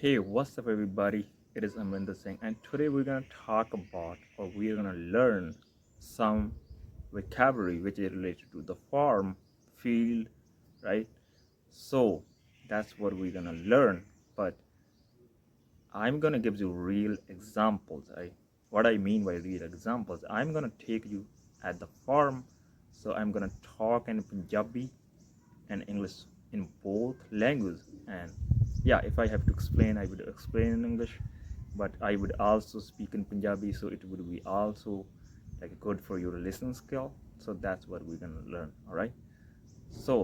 Hey, what's up, everybody? It is Amrinder Singh, and today we're gonna talk about, or we're gonna learn some vocabulary which is related to the farm, field, right? So that's what we're gonna learn. But I'm gonna give you real examples. What I mean by real examples, I'm gonna take you at the farm. So I'm gonna talk in Punjabi and English in both languages. And yeah, if I have to explain, I would explain in English, but I would also speak in Punjabi, so it would be also like good for your listening skill. So that's what we're gonna learn. All right. So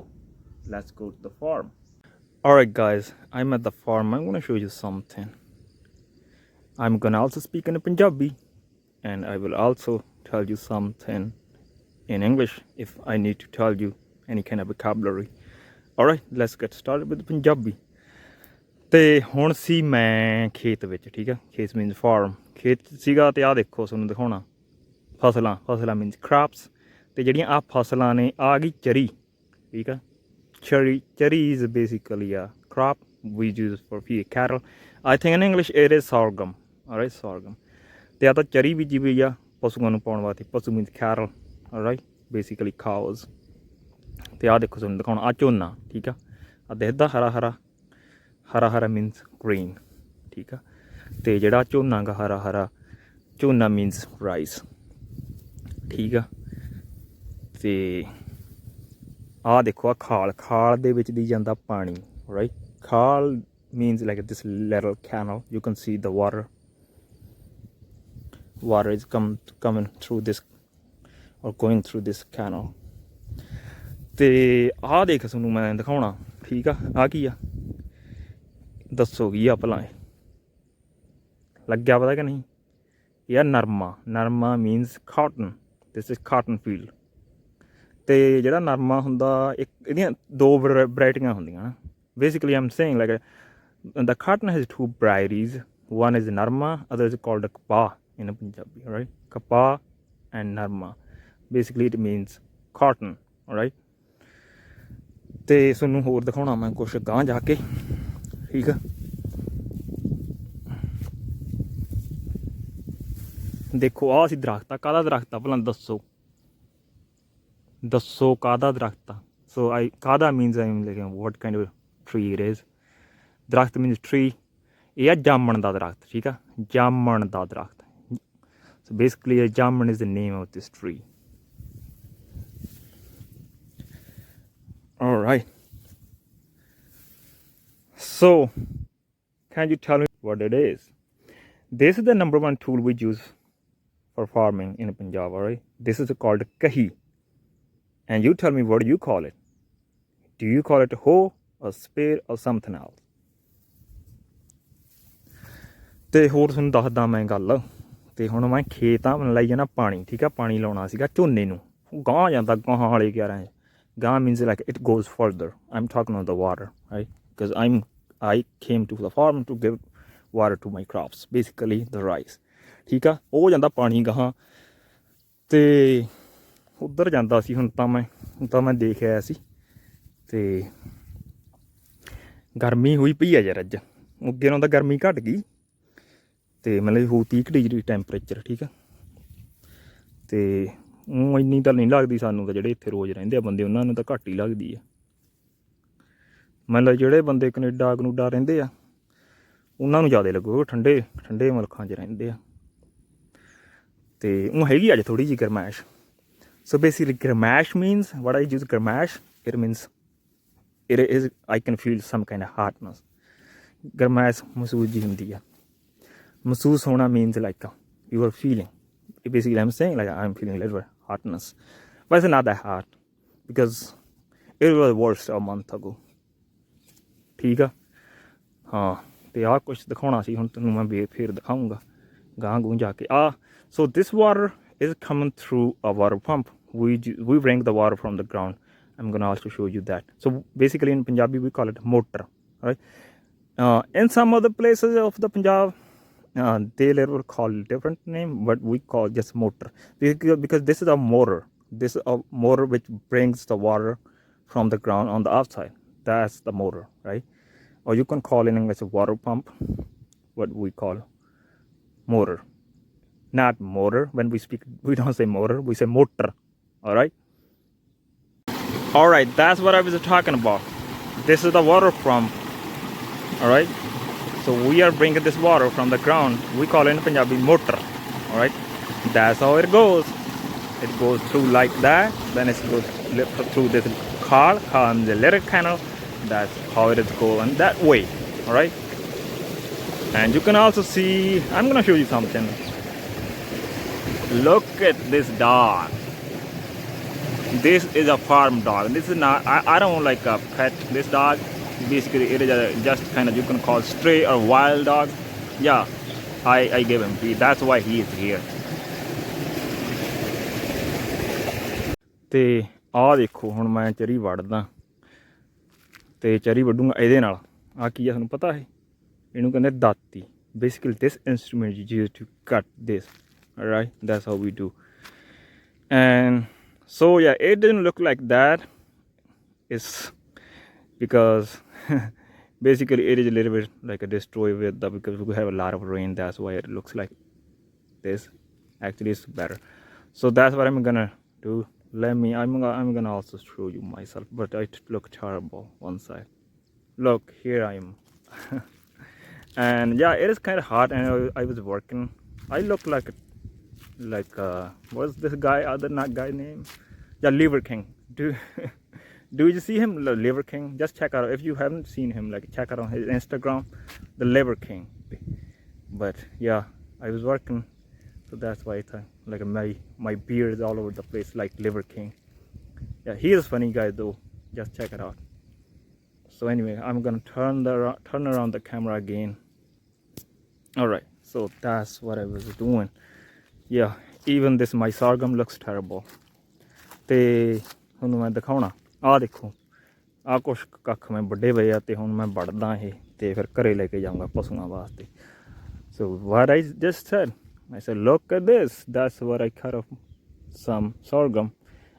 let's go to the farm. All right, guys. I'm at the farm. I'm gonna show you something. I'm gonna also speak in Punjabi, and I will also tell you something in English if I need to tell you any kind of vocabulary. Alright, let's get started with Punjabi. ਤੇ ਹੁਣ ਸੀ ਮੈਂ ਖੇਤ ਵਿੱਚ, ਠੀਕ ਆ। ਖੇਤ means farm, ਖੇਤ ਸੀਗਾ ਤੇ ਆਹ ਦੇਖੋ ਤੁਹਾਨੂੰ ਦਿਖਾਉਣਾ ਫਸਲਾਂ ਮੀਨਸ ਕ੍ਰਾਪਸ। ਤੇ ਜਿਹੜੀਆਂ ਆਹ ਫਸਲਾਂ ਨੇ, ਆ ਗਈ ਚਰੀ, ਠੀਕ ਆ। ਚਰੀ ਇਜ਼ ਬੇਸਿਕਲੀ ਆ crop we use for feed cattle. I think in English it is sorghum. Alright, sorghum. ਤੇ ਆ ਤਾਂ ਚਰੀ ਬੀਜੀ ਹੋਈ ਆ ਪਸ਼ੂਆਂ ਨੂੰ ਪਾਉਣ ਵਾਸਤੇ। ਪਸ਼ੂ means cattle, alright, basically cows. ਤੇ ਆਹ ਦੇਖੋ ਤੁਹਾਨੂੰ ਦਿਖਾਉਣਾ, ਆ ਝੋਨਾ, ਠੀਕ ਆ। ਆ ਦਿਖਦਾ ਹਰਾ ਹਰਾ ਮੀਨਸ ਗ੍ਰੀਨ, ਠੀਕ ਆ। ਤੇ ਜਿਹੜਾ ਝੋਨਾ ਗਾ ਹਰਾ ਝੋਨਾ ਮੀਨਸ ਰਾਈਸ, ਠੀਕ ਆ। ਤੇ ਆਹ ਦੇਖੋ, ਆ ਖਾਲ ਦੇ ਵਿੱਚ ਦੀ ਜਾਂਦਾ ਪਾਣੀ, ਰਾਈਟ। ਖਾਲ means like this little canal. You can see the water is coming through this or going through this canal. ਤੇ ਆਹ ਦੇਖ ਤੁਹਾਨੂੰ ਮੈਂ ਦਿਖਾਉਣਾ, ਠੀਕ ਆ। ਆਹ ਕੀ ਆ ਦੱਸੋ, ਕੀ ਆ ਭਲਾ? ਲੱਗਿਆ ਪਤਾ ਕਿ ਨਹੀਂ? ਇਹ ਆ ਨਰਮਾ means cotton. This is cotton field. ਤੇ ਜਿਹੜਾ ਨਰਮਾ ਹੁੰਦਾ, ਇੱਕ ਇਹਦੀਆਂ ਦੋ ਵਰਾਇਟੀਆਂ ਹੁੰਦੀਆਂ ਨਾ। Basically Aam saying like the cotton has two varieties. One is narma, other is called kapah in Punjabi, right? Kapah and narma. Basically it means cotton, alright? ਤੇ ਤੁਹਾਨੂੰ ਹੋਰ ਦਿਖਾਉਣਾ ਮੈਂ ਕੁਛ ਗਾਂਹ ਜਾ ਕੇ, ਠੀਕ ਆ। ਦੇਖੋ, ਆਹ ਸੀ ਦਰਖਤ ਆ। ਕਾਹਦਾ ਦਰਖਤ ਆ ਭਲਾ? ਦੱਸੋ ਕਾਹਦਾ ਦਰਖਤ ਆ? ਸੋ ਕਾਹਦਾ means what kind of tree it is. ਦਰਖਤ ਮੀਨਸ ਟਰੀ। ਇਹ ਆ ਜਾਮਣ ਦਾ ਦਰਖਤ, ਠੀਕ ਆ। ਜਾਮਣ ਦਾ ਦਰਖਤ। So basically jamun is the name of this tree. Alright. So, can you tell me what it is? This is the number one tool we use for farming in Punjab, alright? This is called kahi. And you tell me, what do you call it? Do you call it hoe, or spade, or something else? ਤੇ ਹੋਰ ਤੁਹਾਨੂੰ ਦੱਸਦਾ ਮੈਂ ਗੱਲ। ਤੇ ਹੁਣ ਮੈਂ ਖੇਤਾਂ ਲਾਈ ਜਾਣਾ ਪਾਣੀ, ਠੀਕ ਆ। ਪਾਣੀ ਲਾਉਣਾ ਸੀਗਾ ਝੋਨੇ ਨੂੰ। ਗਾਂਹ ਜਾਂਦਾ, ਗਾਹਾਂ ਵਾਲੇ 11 ਗਾਂਹ means like it goes further. I'm talking about the water, right? Because I came to the farm to give water to my crops, basically the rice, ਠੀਕ ਆ। ਉਹ ਜਾਂਦਾ ਪਾਣੀ ਗਾਹਾਂ, ਤੇ ਉੱਧਰ ਜਾਂਦਾ ਸੀ। ਹੁਣ ਤਾਂ ਮੈਂ ਦੇਖ ਆਇਆ ਸੀ। ਤੇ ਗਰਮੀ ਹੋਈ ਪਈ ਆ ਯਾਰ ਅੱਜ। ਅੱਗੇ ਨਾਲੋਂ ਤਾਂ ਗਰਮੀ ਘੱਟ ਗਈ। ਤੇ ਮਤਲਬ ਹੋ 30 ਡਿਗਰੀ ਟੈਂਪਰੇਚਰ, ਠੀਕ ਆ। ਤੇ ਉਹ ਇੰਨੀ ਤਾਂ ਨਹੀਂ ਲੱਗਦੀ ਸਾਨੂੰ ਤਾਂ, ਜਿਹੜੇ ਇੱਥੇ ਰੋਜ਼ ਰਹਿੰਦੇ ਆ ਬੰਦੇ, ਉਹਨਾਂ ਨੂੰ ਤਾਂ ਘੱਟ ਹੀ ਲੱਗਦੀ ਆ। ਮਤਲਬ ਜਿਹੜੇ ਬੰਦੇ ਕਨੇਡਾ ਰਹਿੰਦੇ ਆ, ਉਹਨਾਂ ਨੂੰ ਜ਼ਿਆਦਾ ਲੱਗੂ, ਠੰਡੇ ਮੁਲਕਾਂ 'ਚ ਰਹਿੰਦੇ ਆ। ਤੇ ਉਹ ਹੈਗੀ ਅੱਜ ਥੋੜ੍ਹੀ ਜਿਹੀ ਗਰਮੈਸ਼। ਸੋ ਬੇਸਿਕਲੀ ਗਰਮੈਸ਼ ਮੀਨਸ what I use ਗਰਮੈਸ਼, it means it is I can feel some kind of hardness. ਗਰਮੈਸ਼ ਮਹਿਸੂਸ ਜੀ ਹੁੰਦੀ ਆ। ਮਹਿਸੂਸ ਹੋਣਾ means like you are feeling. Basically I'm saying like I'm feeling a little bit hardness, but it's not that hard because it was worse a month ago, ਠੀਕ ਆ। ਹਾਂ, ਤੇ ਆਹ ਕੁਛ ਦਿਖਾਉਣਾ ਸੀ। ਹੁਣ ਤੁਹਾਨੂੰ ਮੈਂ ਫੇਰ ਦਿਖਾਊਂਗਾ ਗਾਂਹ ਗੂੰਹ ਜਾ ਕੇ। So this water is coming through a water pump. We bring the water from the ground. I'm gonna also show you that. So basically in Punjabi we call it motor, right? In some other places of the Punjab, they will call different name, but we call just motor, because this is a motor. This is a motor which brings the water from the ground on the outside. That's the motor, right? or you can call in English a water pump, what we call motor. Not motor. When we speak, we don't say motor, we say motor. All right. All right, that's what I was talking about. This is the water pump. All right. So we are bringing this water from the ground. We call it in Punjabi motor. All right. That's how it goes. It goes through like that. Then it goes through this car and the little canal. That's how it is going that way. All right. And you can also see, I'm gonna show you something. Look at this dog. This is a farm dog. This is not, I don't like a pet this dog. Basically it is just kind of, you can call stray or wild dog. Yeah, I gave him feed. That's why he is here. ਤੇ ਆਹ ਦੇਖੋ ਹੁਣ ਮੈਂ ਚਰੀ ਵੜਦਾ ਤੇ ਚਰੀ ਵੱਢੂਗਾ ਇਹਦੇ ਨਾਲ। ਆ ਕੀ ਆ ਤੁਹਾਨੂੰ ਪਤਾ ਹੈ? ਇਹਨੂੰ ਕਹਿੰਦੇ ਦਾਤੀ। Basically this instrument is used to cut this. All right, that's how we do. And so yeah, it didn't look like that. It's because basically it is a little bit like a destroy with the, because we have a lot of rain, that's why it looks like this. Actually it's better. So that's what I'm gonna do. I'm gonna also show you myself, but I look terrible one side. Look, here I am. And yeah, it is kind of hot, and I was working. I look like what's this guy, other not guy name? Yeah, Liver King. Do you see him, the Liver King? Just check out, if you haven't seen him, like check out on his Instagram, the Liver King. But yeah, I was working, so that's why I thought like my beard is all over the place like Liver King. Yeah, he is funny guy though. Just check it out. So anyway, I'm gonna turn around the camera again. All right, so that's what I was doing. Yeah, even this my sorghum looks terrible. ਤੇ ਹੁਣ ਮੈਂ ਦਿਖਾਉਣਾ, ਆਹ ਦੇਖੋ, ਆਹ ਕੁਛ ਕੱਖ ਮੈਂ ਵੱਡੇ ਪਏ ਆ ਤੇ ਹੁਣ ਮੈਂ ਵੱਢਦਾ ਇਹ ਤੇ ਫਿਰ ਘਰੇ ਲੈ ਕੇ ਜਾਊਂਗਾ ਪਸ਼ੂਆਂ ਵਾਸਤੇ. So what I just said, I said, look at this. That's what I cut off some sorghum,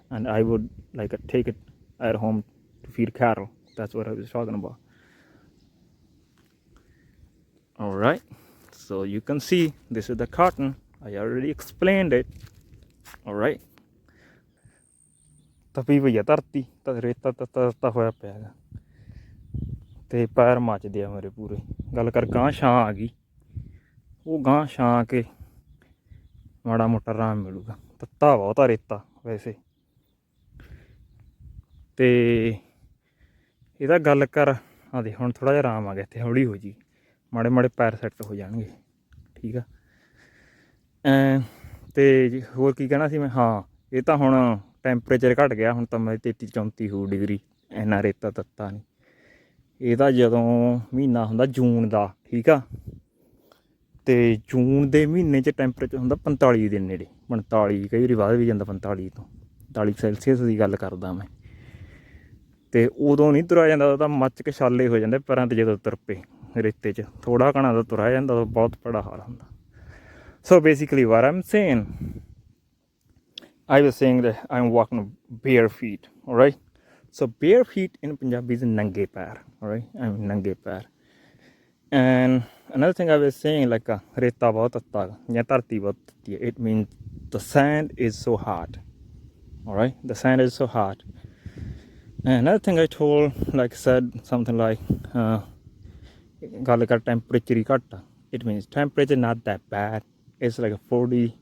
and I would like take it at home to feed cattle. That's what I was talking about. All right, so you can see this is the cotton. I already explained it. All right. ਤਪੀ ਪਈ ਆ ਧਰਤੀ, ਤਾਂ ਰੇਤਾ ਤਤਾ ਹੋਇਆ ਪਿਆ ਹੈਗਾ ਤੇ ਪੈਰ ਮੱਚਦੇ ਆ ਮੇਰੇ ਪੂਰੇ। ਗੱਲ ਕਰ ਗਾਂਹ ਛਾਂ ਆ ਗਈ, ਉਹ ਗਾਂਹ ਛਾਂ ਆ ਕੇ ਮਾੜਾ ਮੋਟਾ ਆਰਾਮ ਮਿਲੂਗਾ। ਤੱਤਾ ਬਹੁਤ ਆ ਰੇਤਾ ਵੈਸੇ। ਤੇ ਇਹਦਾ ਗੱਲ ਕਰ, ਆ ਦੇ ਹੁਣ ਥੋੜ੍ਹਾ ਜਿਹਾ ਆਰਾਮ ਆ ਗਿਆ, ਇੱਥੇ ਹੌਲੀ ਹੋ ਜੀ, ਮਾੜੇ ਮਾੜੇ ਪੈਰ ਸੈੱਟ ਹੋ ਜਾਣਗੇ। ਠੀਕ ਆ। ਤੇ ਹੋਰ ਕੀ ਕਹਿਣਾ ਸੀ ਮੈਂ? ਹਾਂ, ਇਹ ਤਾਂ ਹੁਣ ਟੈਂਪਰੇਚਰ ਘਟ ਗਿਆ, ਹੁਣ ਤਾਂ ਮੈਂ 33-34 ਹੋ ਡਿਗਰੀ, ਇੰਨਾ ਰੇਤਾ ਤੱਤਾ ਨਹੀਂ। ਇਹਦਾ ਜਦੋਂ ਮਹੀਨਾ ਹੁੰਦਾ ਜੂਨ ਦਾ, ਠੀਕ ਆ, ਤੇ ਜੂਨ ਦੇ ਮਹੀਨੇ 'ਚ ਟੈਂਪਰੇਚਰ ਹੁੰਦਾ 45 ਦੇ ਨੇੜੇ, 45, ਕਈ ਵਾਰੀ ਵੱਧ ਵੀ ਜਾਂਦਾ 45 ਤੋਂ 45 ਸੈਲਸੀਅਸ ਦੀ ਗੱਲ ਕਰਦਾ ਮੈਂ। ਤੇ ਉਦੋਂ ਨਹੀਂ ਤੁਰਿਆ ਜਾਂਦਾ, ਉਹ ਤਾਂ ਮੱਚ ਕੇ ਛਾਲੇ ਹੋ ਜਾਂਦੇ ਪੈਰਾਂ 'ਤੇ ਜਦੋਂ ਤੁਰ ਪਏ ਰੇਤੇ 'ਚ। ਥੋੜ੍ਹਾ ਘਣਾ ਤਾਂ ਤੁਰਿਆ ਜਾਂਦਾ, ਉਹ ਬਹੁਤ ਬੜਾ ਹਾਲ ਹੁੰਦਾ। So basically what I'm saying, I was saying that I'm walking bare feet. All right, so bare feet in Punjabi is nange pair. All right, I'm nange pair. And another thing I was saying, like reta bahut atta ya dharti bahut atti hai, it means the sand is so hard. All right, the sand is so hard. And another thing I told, like said something like gal kar temperature hi ghatta, it means temperature not that bad. It's like a 40,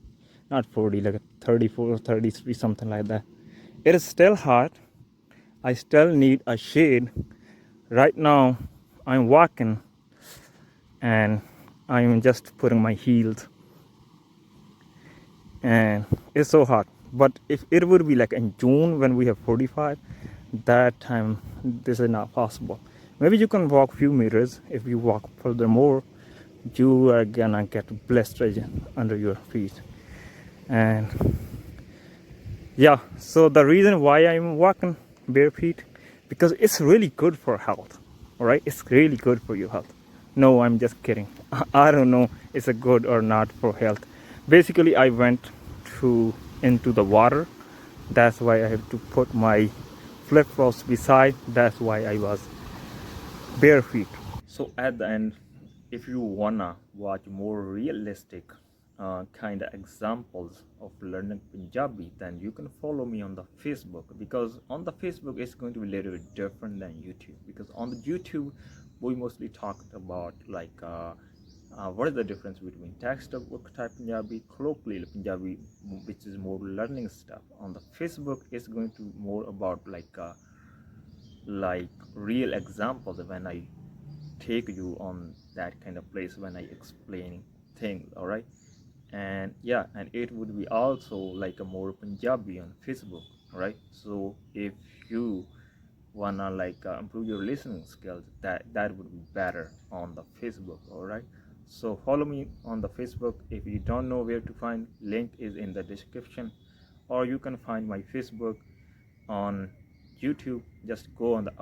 not 40, like a 34, 33, something like that. It is still hot. I still need a shade. Right now I'm walking and I'm just putting my heels, and it's so hot. But if it would be like in June when we have 45, that time this is not possible. Maybe you can walk few meters. If you walk furthermore, you are gonna get blisters under your feet. And yeah, so the reason why I'm walking bare feet, because it's really good for health. All right, it's really good for your health. No, I'm just kidding. I don't know it's a good or not for health. Basically I went into the water, that's why I have to put my flip-flops beside. That's why I was bare feet. So at the end, if you wanna watch more realistic kind of examples of learning Punjabi, then you can follow me on the Facebook, because on the Facebook it's going to be a little bit different than YouTube. Because on the YouTube we mostly talked about like what is the difference between textbook type Punjabi, colloquial Punjabi, which is more learning stuff. On the Facebook it's going to more about like real examples when I take you on that kind of place when I explain things. All right. And yeah, and it would be also like a more Punjabi on Facebook. All right. So if you wanna improve your listening skills, that would be better on the Facebook. All right. So follow me on the Facebook. If you don't know where to find, link is in the description, or you can find my Facebook on YouTube. Just go on the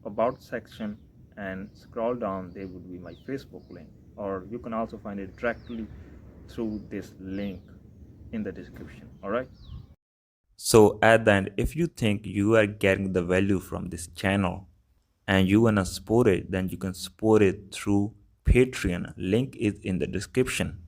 about section and scroll down. There would be my Facebook link, or you can also find it directly through this link in the description. All right. So at the end, if you think you are getting the value from this channel and you wanna support it, then you can support it through Patreon. Link is in the description.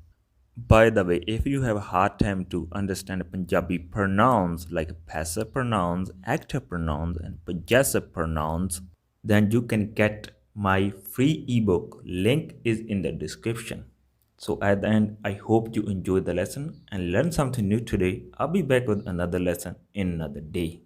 By the way, if you have a hard time to understand Punjabi pronouns like passive pronouns, active pronouns, and possessive pronouns, then you can get my free ebook. Link is in the description. So at the end, I hope you enjoyed the lesson and learned something new today. I'll be back with another lesson in another day.